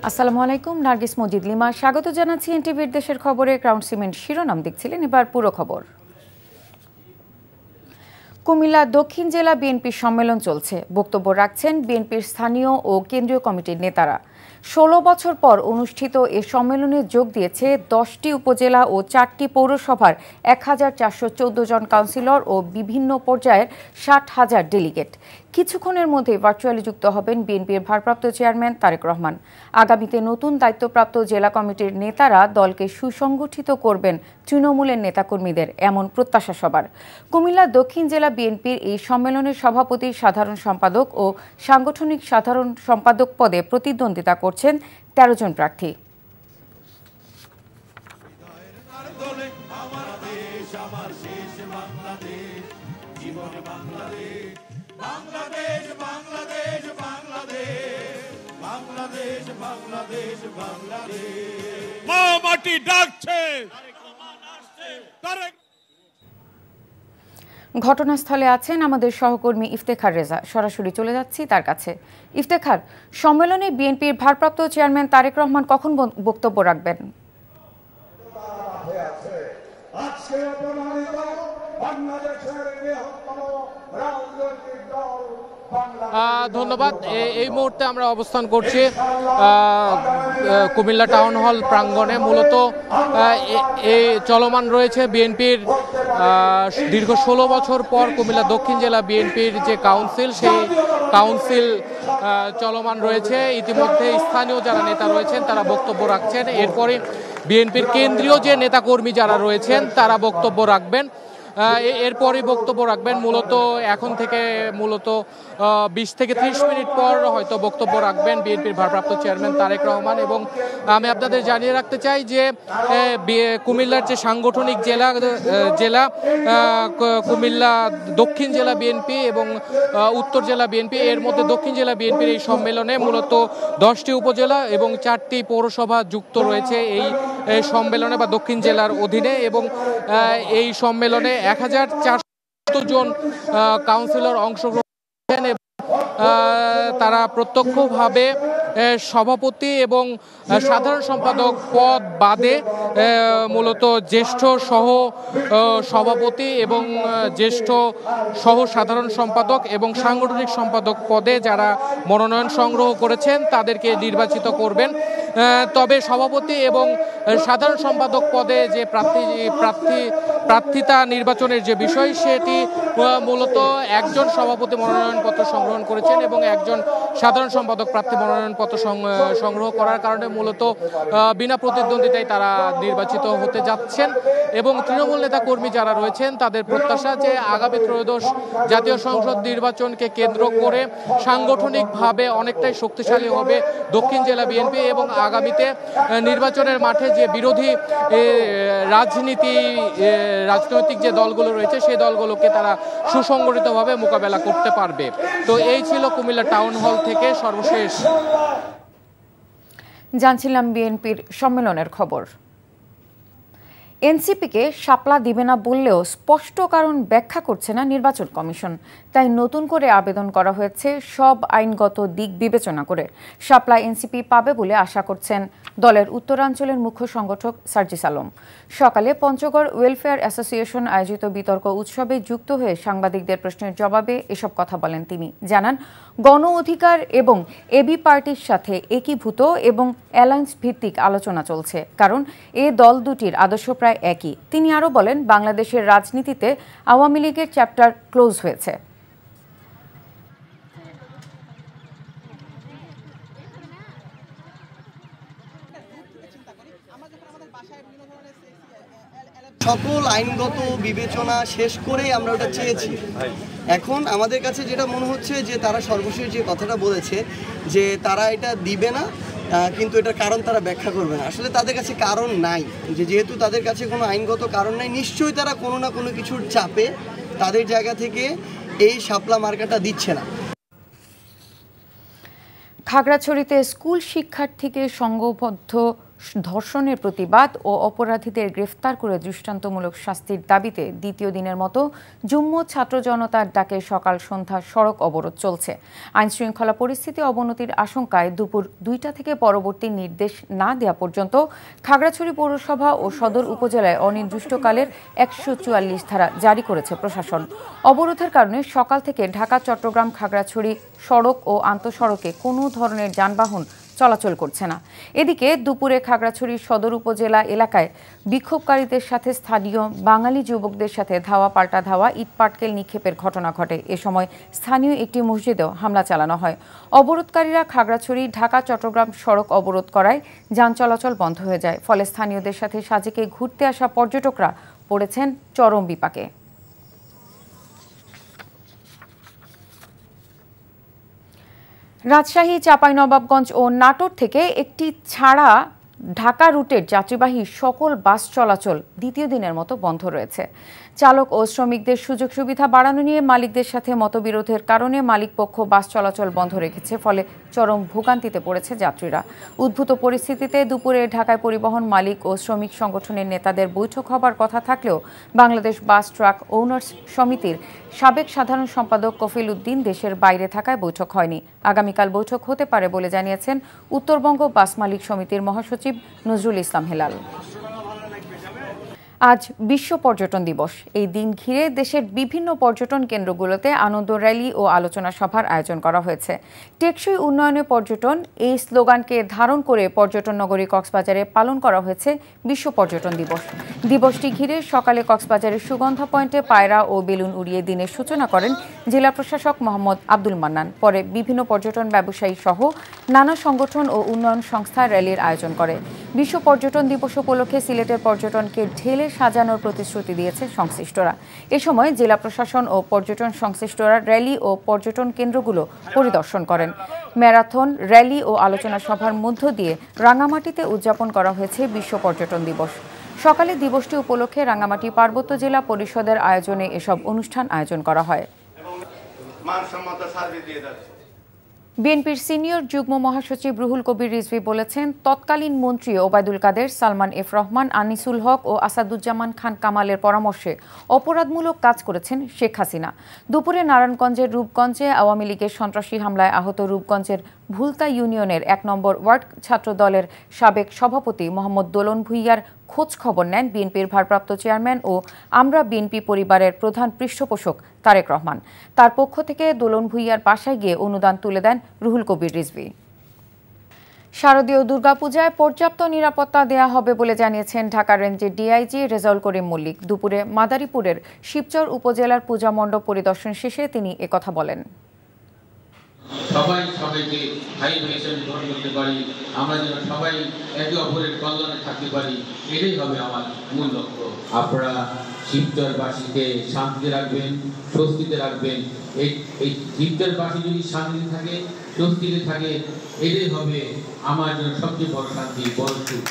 আসসালামু আলাইকুম, নার্গিস মজিদ লিমা স্বাগত জানাচ্ছি এনটিভির দেশের খবরে। ক্রাউন সিমেন্ট শিরোনাম দেখছিলেন, এবার পুরো খবর। কুমিল্লা দক্ষিণ জেলা বিএনপির সম্মেলন চলছে। বক্তব্য রাখছেন বিএনপির স্থানীয় ও কেন্দ্রীয় কমিটির নেতারা। ১৬ বছর পর অনুষ্ঠিত এ সম্মেলনে যোগ দিয়েছে ১০টি উপজেলা ও ৪টি পৌরসভার ১,৪১৪ জন কাউন্সিলর ও বিভিন্ন পর্যায়ের ৬০,০০০ ডেলিগেট। কিছুক্ষণের মধ্যে ভার্চুয়ালি যুক্ত হবেন বিএনপির ভারপ্রাপ্ত চেয়ারম্যান তারেক রহমান। আগামীতে নতুন দায়িত্বপ্রাপ্ত জেলা কমিটির নেতারা দলকে সুসংগঠিত করবেন তৃণমূলের নেতাকর্মীদের, এমন প্রত্যাশা সবার। কুমিল্লা দক্ষিণ জেলা বিএনপির এই সম্মেলনের সভাপতি, সাধারণ সম্পাদক ও সাংগঠনিক সাধারণ সম্পাদক পদে প্রতিদ্বন্দ্বিতা করছেন ১৩ জন প্রার্থী। ঘটনাস্থলে আছেন আমাদের সহকর্মী ইফতেখার রেজা। সরাসরি চলে যাচ্ছি তার কাছে। ইফতেখার, সম্মেলনে বিএনপির ভারপ্রাপ্ত চেয়ারম্যান তারেক রহমান কখন বক্তব্য রাখবেন? ধন্যবাদ। এই মুহূর্তে আমরা অবস্থান করছি কুমিল্লা টাউন হল প্রাঙ্গণে। মূলত এই চলমান রয়েছে বিএনপির দীর্ঘ ১৬ বছর পর কুমিল্লা দক্ষিণ জেলা বিএনপির যে কাউন্সিল, সেই কাউন্সিল চলমান রয়েছে। ইতিমধ্যে স্থানীয় যারা নেতা রয়েছেন তারা বক্তব্য রাখছেন। এরপরে বিএনপির কেন্দ্রীয় যে নেতাকর্মী যারা রয়েছেন তারা বক্তব্য রাখবেন। এরপরই বক্তব্য রাখবেন মূলত এখন থেকে ২০ থেকে ৩০ মিনিট পর হয়তো বক্তব্য রাখবেন বিএনপির ভারপ্রাপ্ত চেয়ারম্যান তারেক রহমান। এবং আমি আপনাদের জানিয়ে রাখতে চাই যে কুমিল্লার যে সাংগঠনিক জেলা কুমিল্লা দক্ষিণ জেলা বিএনপি এবং উত্তর জেলা বিএনপি, এর মধ্যে দক্ষিণ জেলা বিএনপির এই সম্মেলনে মূলত ১০টি উপজেলা এবং ৪টি পৌরসভা যুক্ত রয়েছে এই সম্মেলনে বা দক্ষিণ জেলার অধীনে। এবং এই সম্মেলনে ১,৪০০ জন কাউন্সিলর অংশগ্রহণ করেন এবং তারা প্রত্যক্ষভাবে সভাপতি এবং সাধারণ সম্পাদক পদ বাদে মূলত জ্যেষ্ঠ সহ সভাপতি এবং জ্যেষ্ঠ সহ সাধারণ সম্পাদক এবং সাংগঠনিক সম্পাদক পদে যারা মনোনয়ন সংগ্রহ করেছেন তাদেরকে নির্বাচিত করবেন। তবে সভাপতি এবং সাধারণ সম্পাদক পদে যে প্রার্থিতা নির্বাচনের যে বিষয়, সেটি মূলত একজন সভাপতি মনোনয়নপত্র সংগ্রহণ করেছেন এবং একজন সাধারণ সম্পাদক প্রার্থী মনোনয়নপত্র সংগ্রহ করার কারণে মূলত বিনা প্রতিদ্বন্দ্বিতায় তারা নির্বাচিত হতে যাচ্ছেন। এবং তৃণমূল নেতা কর্মী যারা রয়েছেন তাদের প্রত্যাশা যে আগামী ত্রয়োদশ জাতীয় সংসদ নির্বাচনকে কেন্দ্র করে সাংগঠনিকভাবে অনেকটাই শক্তিশালী হবে দক্ষিণ জেলা বিএনপি এবং আগামীতে নির্বাচনের মাঠে যে বিরোধী রাজনৈতিক যে দলগুলো রয়েছে সেই দলগুলোকে তারা সুসংগঠিতভাবে মোকাবেলা করতে পারবে। তো এই ছিল কুমিল্লা টাউন হল থেকে সর্বশেষ জানছিলাম বিএনপির সম্মেলনের খবর। এনসিপিকে শাপলা দিবে না বললেও স্পষ্ট কারণ ব্যাখ্যা করছে না নির্বাচন কমিশন। তাই নতুন করে আবেদন করা হয়েছে সব আইনগত দিক বিবেচনা করে। শাপলা এনসিপি পাবে বলে আশা করছেন দলের উত্তরাঞ্চলের মুখ্য সংগঠক সার্জিস আলম। সকালে পঞ্চগড় ওয়েলফেয়ার অ্যাসোসিয়েশন আয়োজিত বিতর্ক উৎসবে যুক্ত হয়ে সাংবাদিকদের প্রশ্নের জবাবে এসব কথা বলেন তিনি। জানান, গণ অধিকার এবং এবি পার্টির সাথে একীভূত এবং অ্যালায়েন্স ভিত্তিক আলোচনা চলছে, কারণ এ দল দুটির আদর্শ প্রায় একই। তিনি আরও বলেন, বাংলাদেশের রাজনীতিতে আওয়ামী লীগের চ্যাপ্টার ক্লোজ হয়েছে। সকল আইনগত বিবেচনা শেষ করেই আমরা ওটা চেয়েছি। এখন আমাদের কাছে যেটা মনে হচ্ছে যে তারা সর্বশেষ যে কথাটা বলেছে যে তারা এটা দিবে না, কিন্তু এটার কারণ তারা ব্যাখ্যা করবে না। আসলে তাদের কাছে কারণ নাই, যেহেতু তাদের কাছে কোনো আইনগত কারণ নাই, নিশ্চয়ই তারা কোনো না কোনো কিছুর চাপে তাদের জায়গা থেকে এই শাপলা মার্কাটা দিচ্ছে না। খাগড়াছড়িতে স্কুল শিক্ষার্থীকে সংঘবদ্ধ ধর্ষণের প্রতিবাদ ও অপরাধীদের গ্রেফতার করে দৃষ্টান্তমূলক শাস্তির দাবিতে দ্বিতীয় দিনের মতো জুম্মু ছাত্র জনতার ডাকে সকাল সন্ধ্যা সড়ক অবরোধ চলছে। আইনশৃঙ্খলা পরিস্থিতি অবনতির আশঙ্কায় দুপুর 2টা থেকে পরবর্তী নির্দেশ না দেওয়া পর্যন্ত খাগড়াছড়ি পৌরসভা ও সদর উপজেলায় অনির্দিষ্টকালের 144 ধারা জারি করেছে প্রশাসন। অবরোধের কারণে সকাল থেকে ঢাকা চট্টগ্রাম খাগড়াছড়ি সড়ক ও আন্তঃসড়কে কোনো ধরনের যানবাহন চলাচল করছে না। এদিকে দুপুরে খাগড়াছড়ি সদর উপজেলা এলাকায় বিক্ষোভকারীদের সাথে স্থানীয় বাঙালি যুবকদের সাথে ধাওয়া পাল্টা ধাওয়া ইটপাটকেল নিক্ষেপের ঘটনা ঘটে। এ সময় স্থানীয় একটি মসজিদেও হামলা চালানো হয়। অবরোধকারীরা খাগড়াছড়ি ঢাকা চট্টগ্রাম সড়ক অবরোধ করায় যান চলাচল বন্ধ হয়ে যায়। ফলে স্থানীয়দের সাথে সাজেকে ঘুরতে আসা পর্যটকরা পড়েছেন চরম বিপাকে। রাজশাহী, চাঁপাইনবাবগঞ্জ ও নাটোর থেকে একটি ছাড়া ঢাকা রুটের যাত্রীবাহী সকল বাস চলাচল দ্বিতীয় দিনের মতো বন্ধ রয়েছে। চালক ও শ্রমিকদের সুযোগ সুবিধা বাড়ানো নিয়ে মালিকদের সাথে মতবিরোধের কারণে মালিকপক্ষ বাস চলাচল বন্ধ রেখেছে। ফলে চরম ভোগান্তিতে পড়েছে যাত্রীরা। উদ্ভূত পরিস্থিতিতে দুপুরে ঢাকায় পরিবহন মালিক ও শ্রমিক সংগঠনের নেতাদের বৈঠক হবার কথা থাকলেও বাংলাদেশ বাস ট্রাক ওনার্স সমিতির সাবেক সাধারণ সম্পাদক কফিল উদ্দিন দেশের বাইরে থাকায় বৈঠক হয়নি। আগামীকাল বৈঠক হতে পারে বলে জানিয়েছেন উত্তরবঙ্গ বাস মালিক সমিতির মহাসচিব নজরুল ইসলাম হেলাল। আজ বিশ্ব পর্যটন দিবস। এই দিন ঘিরে দেশের বিভিন্ন পর্যটন কেন্দ্রগুলোতে আনন্দ র্যালি ও আলোচনা সভার আয়োজন করা হয়েছে। টেকসই উন্নয়নে পর্যটন এই স্লোগানকে ধারণ করে পর্যটন নগরী কক্সবাজারে পালন করা হয়েছে বিশ্ব পর্যটন দিবস। দিবসটি ঘিরে সকালে কক্সবাজারের সুগন্ধা পয়েন্টে পায়রা ও বেলুন উড়িয়ে দিনের সূচনা করেন জেলা প্রশাসক মোহাম্মদ আব্দুল মান্নান। পরে বিভিন্ন পর্যটন ব্যবসায়ী সহ নানা সংগঠন ও উন্নয়ন সংস্থা র্যালির আয়োজন করে। বিশ্ব পর্যটন দিবস উপলক্ষে সিলেটের পর্যটনকে ঢেলে সাজানোর প্রতিশ্রুতি দিয়েছে সংশ্লিষ্টরা। এ সময় জেলা প্রশাসন ও পর্যটন সংশ্লিষ্টরা র্যালি ও পর্যটন কেন্দ্রগুলো পরিদর্শন করেন। ম্যারাথন, র্যালি ও আলোচনা সভার মধ্য দিয়ে রাঙামাটিতে উদযাপন করা হয়েছে বিশ্ব পর্যটন দিবস। সকালে দিবসটি উপলক্ষে রাঙামাটি পার্বত্য জেলা পরিষদের আয়োজনে এসব অনুষ্ঠান আয়োজন করা হয়। বিএনপির সিনিয়র যুগ্ম মহাসচিব রুহুল কবির রিজভী বলেছেন, তৎকালীন মন্ত্রী ওবায়দুল কাদের, সালমান এফ রহমান, আনিসুল হক ও আসাদুজ্জামান খান কামালের পরামর্শে অপরাধমূলক কাজ করেছেন শেখ হাসিনা। দুপুরে নারায়ণগঞ্জের রূপগঞ্জে আওয়ামী লীগের সন্ত্রাসী হামলায় আহত রূপগঞ্জের ভুলতা ইউনিয়নের 1 নম্বর ওয়ার্ড ছাত্র দলের সাবেক সভাপতি মোহাম্মদ দোলন ভুইয়ার খোঁজ খবর নেন বিএনপির ভারপ্রাপ্ত চেয়ারম্যান ও আমরা বিএনপি পরিবারের প্রধান পৃষ্ঠপোষক তারেক রহমান। তার পক্ষ থেকে দোলন ভুইয়ার বাসায় গিয়ে অনুদান তুলে দেন রুহুল কবির রিজভী। শারদীয় দুর্গাপূজায় পর্যাপ্ত নিরাপত্তা দেয়া হবে বলে জানিয়েছেন ঢাকা রেঞ্জের ডিআইজি রেজাউল করিম মল্লিক। দুপুরে মাদারীপুরের শিবচর উপজেলার পূজা মণ্ডপ পরিদর্শন শেষে তিনি একথা বলেন। সবাই সবাইকে ভাই ভাই হিসেবে গ্রহণ করতে পারি, আমরা যেন সবাই একে অপরের কল্যাণে থাকতে পারি, এটাই হবে আমার মূল লক্ষ্য। আপনারা শিবচরবাসীকে শান্তিতে রাখবেন, স্বস্তিতে রাখবেন। এই শিবচরবাসী যদি শান্তিতে থাকে, স্বস্তিতে থাকে, এটাই হবে আমার জন্য সবচেয়ে বড় শান্তি, বড় সুখ।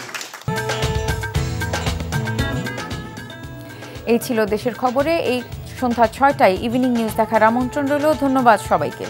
এই ছিল দেশের খবরে। এই সন্ধ্যা 6টায় ইভিনিং নিউজ দেখার আমন্ত্রণ রইল। ধন্যবাদ সবাইকে।